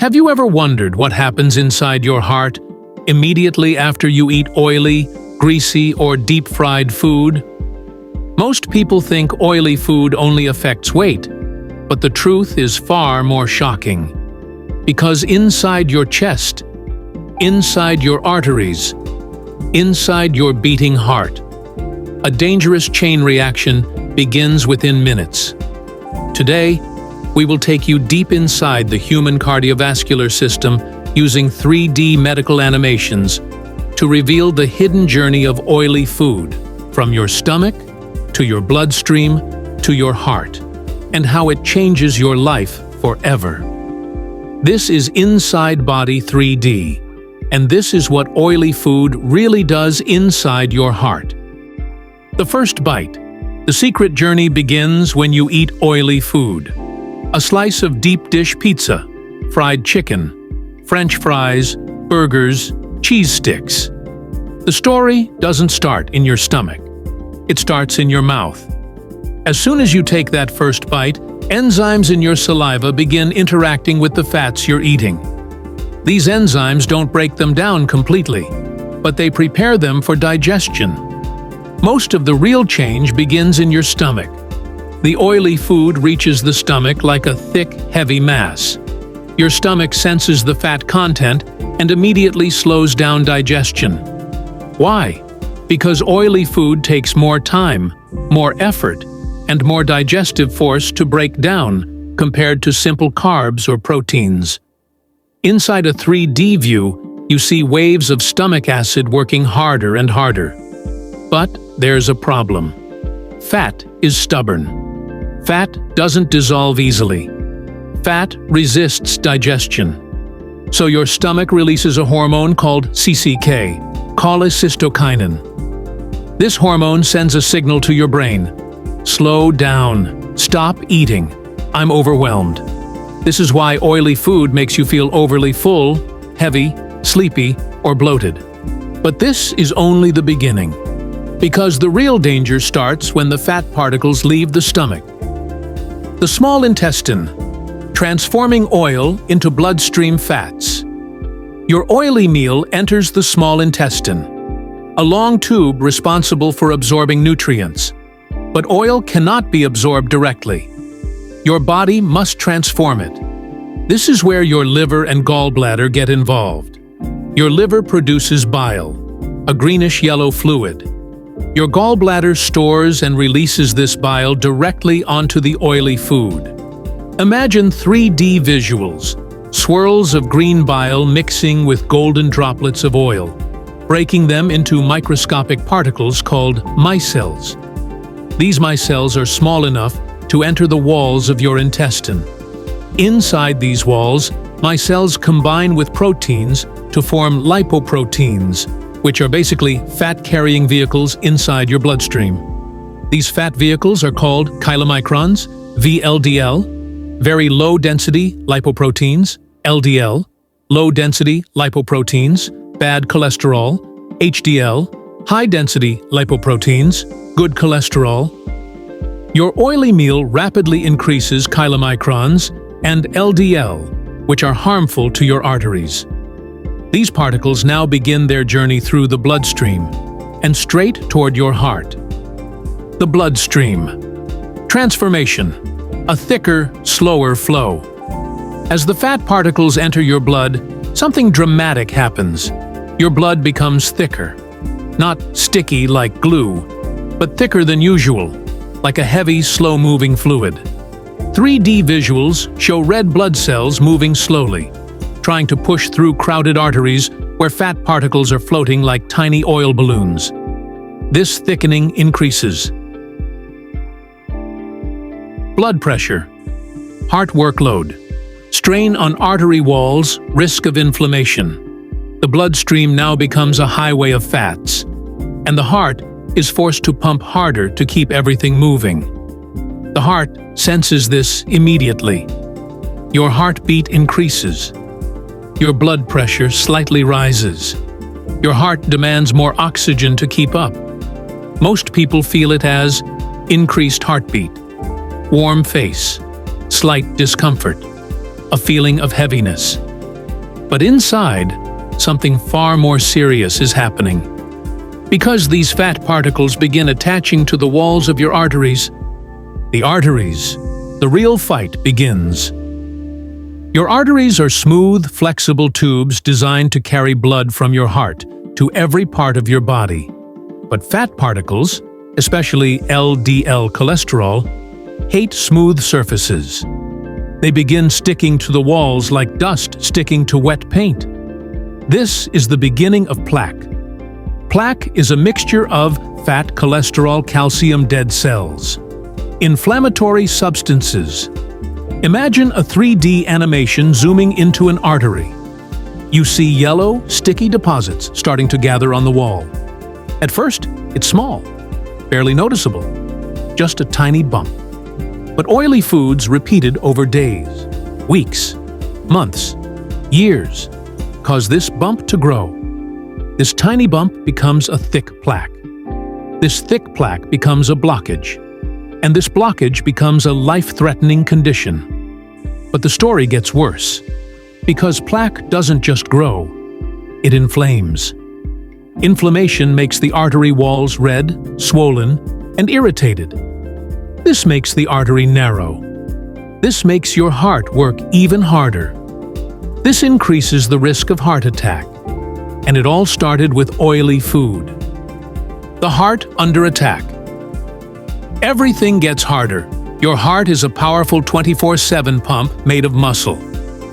Have you ever wondered what happens inside your heart immediately after you eat oily, greasy, or deep-fried food? Most people think oily food only affects weight, but the truth is far more shocking. Because inside your chest, inside your arteries, inside your beating heart, a dangerous chain reaction begins within minutes. Today, we will take you deep inside the human cardiovascular system using 3D medical animations to reveal the hidden journey of oily food, from your stomach to your bloodstream to your heart, and how it changes your life forever. This is Inside Body 3D, and this is what oily food really does inside your heart. The first bite. The secret journey begins when you eat oily food. A slice of deep dish pizza, fried chicken, French fries, burgers, cheese sticks. The story doesn't start in your stomach. It starts in your mouth. As soon as you take that first bite, enzymes in your saliva begin interacting with the fats you're eating. These enzymes don't break them down completely, but they prepare them for digestion. Most of the real change begins in your stomach. The oily food reaches the stomach like a thick, heavy mass. Your stomach senses the fat content and immediately slows down digestion. Why? Because oily food takes more time, more effort, and more digestive force to break down compared to simple carbs or proteins. Inside a 3D view, you see waves of stomach acid working harder and harder. But there's a problem. Fat is stubborn. Fat doesn't dissolve easily. Fat resists digestion. So your stomach releases a hormone called CCK, cholecystokinin. This hormone sends a signal to your brain. Slow down. Stop eating. I'm overwhelmed. This is why oily food makes you feel overly full, heavy, sleepy, or bloated. But this is only the beginning. Because the real danger starts when the fat particles leave the stomach. The small intestine, transforming oil into bloodstream fats. Your oily meal enters the small intestine, a long tube responsible for absorbing nutrients. But oil cannot be absorbed directly. Your body must transform it. This is where your liver and gallbladder get involved. Your liver produces bile, a greenish-yellow fluid. Your gallbladder stores and releases this bile directly onto the oily food. Imagine 3D visuals, swirls of green bile mixing with golden droplets of oil, breaking them into microscopic particles called micelles. These micelles are small enough to enter the walls of your intestine. Inside these walls, micelles combine with proteins to form lipoproteins, which are basically fat-carrying vehicles inside your bloodstream. These fat vehicles are called chylomicrons, VLDL, very low-density lipoproteins, LDL, low-density lipoproteins, bad cholesterol, HDL, high-density lipoproteins, good cholesterol. Your oily meal rapidly increases chylomicrons and LDL, which are harmful to your arteries. These particles now begin their journey through the bloodstream and straight toward your heart. The bloodstream. Transformation. A thicker, slower flow. As the fat particles enter your blood, something dramatic happens. Your blood becomes thicker. Not sticky like glue, but thicker than usual, like a heavy, slow-moving fluid. 3D visuals show red blood cells moving slowly, trying to push through crowded arteries where fat particles are floating like tiny oil balloons. This thickening increases. Blood pressure. Heart workload. Strain on artery walls, risk of inflammation. The bloodstream now becomes a highway of fats, and the heart is forced to pump harder to keep everything moving. The heart senses this immediately. Your heartbeat increases. Your blood pressure slightly rises. Your heart demands more oxygen to keep up. Most people feel it as increased heartbeat, warm face, slight discomfort, a feeling of heaviness. But inside, something far more serious is happening. Because these fat particles begin attaching to the walls of your arteries, the real fight begins. Your arteries are smooth, flexible tubes designed to carry blood from your heart to every part of your body. But fat particles, especially LDL cholesterol, hate smooth surfaces. They begin sticking to the walls like dust sticking to wet paint. This is the beginning of plaque. Plaque is a mixture of fat, cholesterol, calcium, dead cells. Inflammatory substances. Imagine a 3D animation zooming into an artery. You see yellow, sticky deposits starting to gather on the wall. At first, it's small, barely noticeable, just a tiny bump. But oily foods repeated over days, weeks, months, years cause this bump to grow. This tiny bump becomes a thick plaque. This thick plaque becomes a blockage. And this blockage becomes a life-threatening condition. But the story gets worse. Because plaque doesn't just grow, it inflames. Inflammation makes the artery walls red, swollen, and irritated. This makes the artery narrow. This makes your heart work even harder. This increases the risk of heart attack. And it all started with oily food. The heart under attack. Everything gets harder. Your heart is a powerful 24/7 pump made of muscle.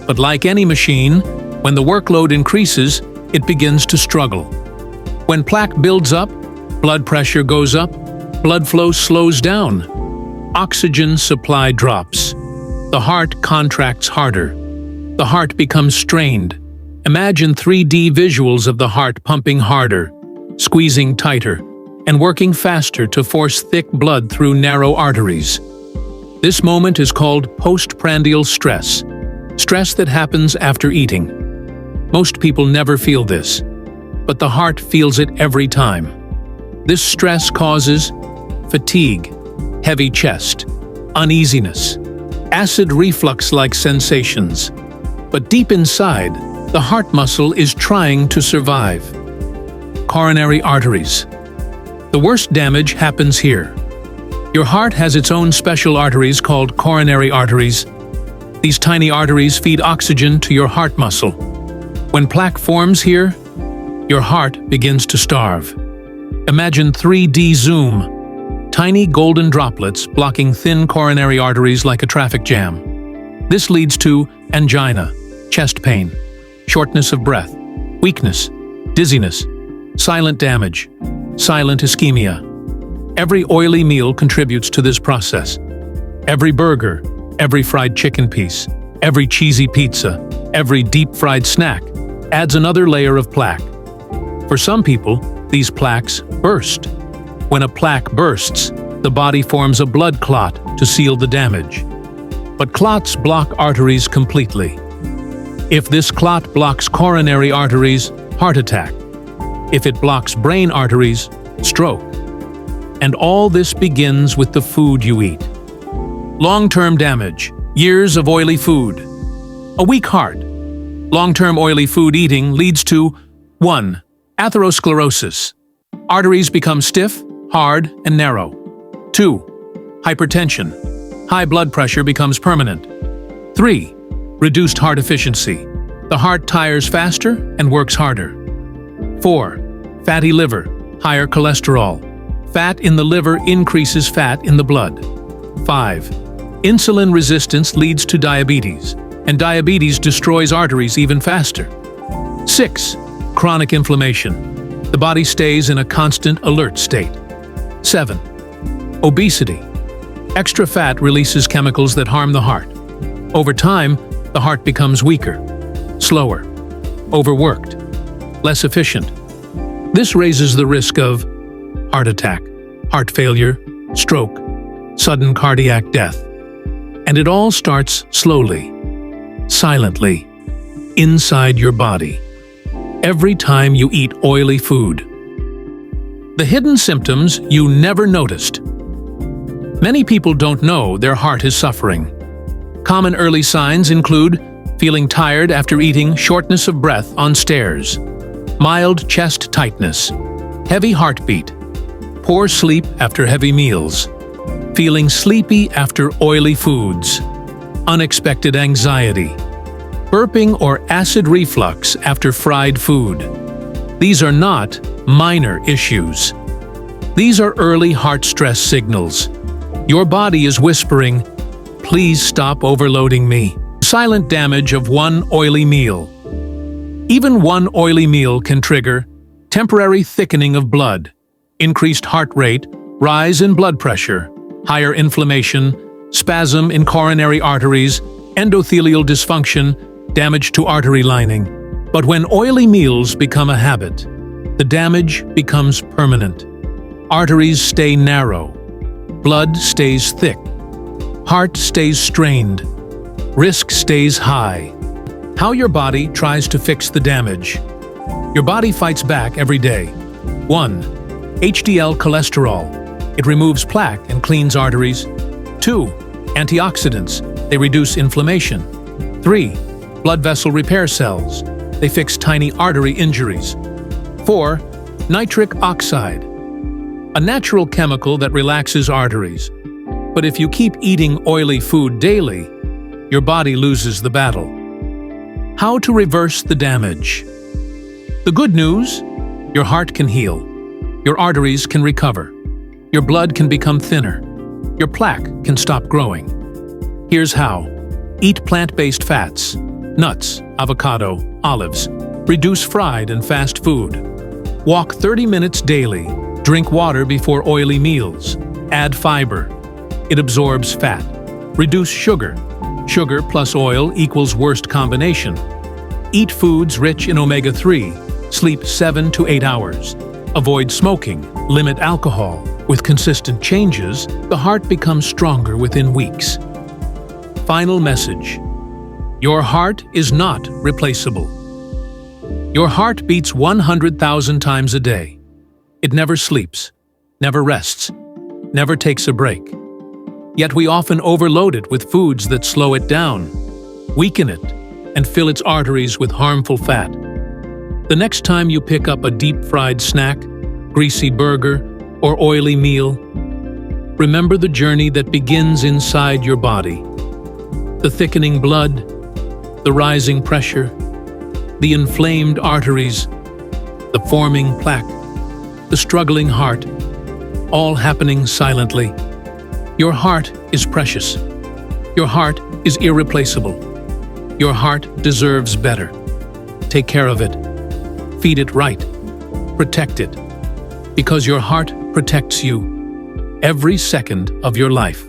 But like any machine, when the workload increases, it begins to struggle. When plaque builds up, blood pressure goes up, blood flow slows down, oxygen supply drops. The heart contracts harder. The heart becomes strained. Imagine 3D visuals of the heart pumping harder, squeezing tighter, and working faster to force thick blood through narrow arteries. This moment is called postprandial stress, stress that happens after eating. Most people never feel this, but the heart feels it every time. This stress causes fatigue, heavy chest, uneasiness, acid reflux-like sensations. But deep inside, the heart muscle is trying to survive. Coronary arteries. The worst damage happens here. Your heart has its own special arteries called coronary arteries. These tiny arteries feed oxygen to your heart muscle. When plaque forms here, your heart begins to starve. Imagine 3D zoom. Tiny golden droplets blocking thin coronary arteries like a traffic jam. This leads to angina, chest pain, shortness of breath, weakness, dizziness, silent damage, silent ischemia. Every oily meal contributes to this process. Every burger, every fried chicken piece, every cheesy pizza, every deep-fried snack adds another layer of plaque. For some people, these plaques burst. When a plaque bursts, the body forms a blood clot to seal the damage. But clots block arteries completely. If this clot blocks coronary arteries, heart attack. If it blocks brain arteries, stroke. And all this begins with the food you eat. Long-term damage, years of oily food. A weak heart. Long-term oily food eating leads to 1. Atherosclerosis. Arteries become stiff, hard, and narrow. 2. Hypertension. High blood pressure becomes permanent. 3. Reduced heart efficiency. The heart tires faster and works harder. 4. Fatty liver. Higher cholesterol. Fat in the liver increases fat in the blood. 5. Insulin resistance leads to diabetes, and diabetes destroys arteries even faster. 6. Chronic inflammation. The body stays in a constant alert state. 7. Obesity. Extra fat releases chemicals that harm the heart. Over time, the heart becomes weaker, slower, overworked, less efficient. This raises the risk of heart attack, heart failure, stroke, sudden cardiac death. And it all starts slowly, silently, inside your body, every time you eat oily food. The hidden symptoms you never noticed. Many people don't know their heart is suffering. Common early signs include Feeling tired after eating, shortness of breath on stairs. Mild chest tightness. Heavy heartbeat. Poor sleep after heavy meals. Feeling sleepy after oily foods. Unexpected anxiety. Burping or acid reflux after fried food. These are not minor issues. These are early heart stress signals. Your body is whispering, "Please stop overloading me." Silent damage of one oily meal. Even one oily meal can trigger temporary thickening of blood, increased heart rate, rise in blood pressure, higher inflammation, spasm in coronary arteries, endothelial dysfunction, damage to artery lining. But when oily meals become a habit, the damage becomes permanent. Arteries stay narrow, blood stays thick, heart stays strained, risk stays high. How your body tries to fix the damage. Your body fights back every day. 1. HDL cholesterol. It removes plaque and cleans arteries. 2. Antioxidants. They reduce inflammation. 3. Blood vessel repair cells. They fix tiny artery injuries. 4. Nitric oxide. A natural chemical that relaxes arteries. But if you keep eating oily food daily, your body loses the battle. How to reverse the damage. The good news: your heart can heal. Your arteries can recover. Your blood can become thinner. Your plaque can stop growing. Here's how. Eat plant-based fats, nuts, avocado, olives. Reduce fried and fast food. Walk 30 minutes daily. Drink water before oily meals. Add fiber. It absorbs fat. Reduce sugar. Sugar plus oil equals worst combination. Eat foods rich in omega-3. Sleep 7 to 8 hours. Avoid smoking. Limit alcohol. With consistent changes, the heart becomes stronger within weeks. Final message. Your heart is not replaceable. Your heart beats 100,000 times a day. It never sleeps, never rests, never takes a break. Yet we often overload it with foods that slow it down, weaken it, and fill its arteries with harmful fat. The next time you pick up a deep-fried snack, greasy burger, or oily meal, remember the journey that begins inside your body. The thickening blood, the rising pressure, the inflamed arteries, the forming plaque, the struggling heart, all happening silently. Your heart is precious. Your heart is irreplaceable. Your heart deserves better. Take care of it. Feed it right. Protect it. Because your heart protects you every second of your life.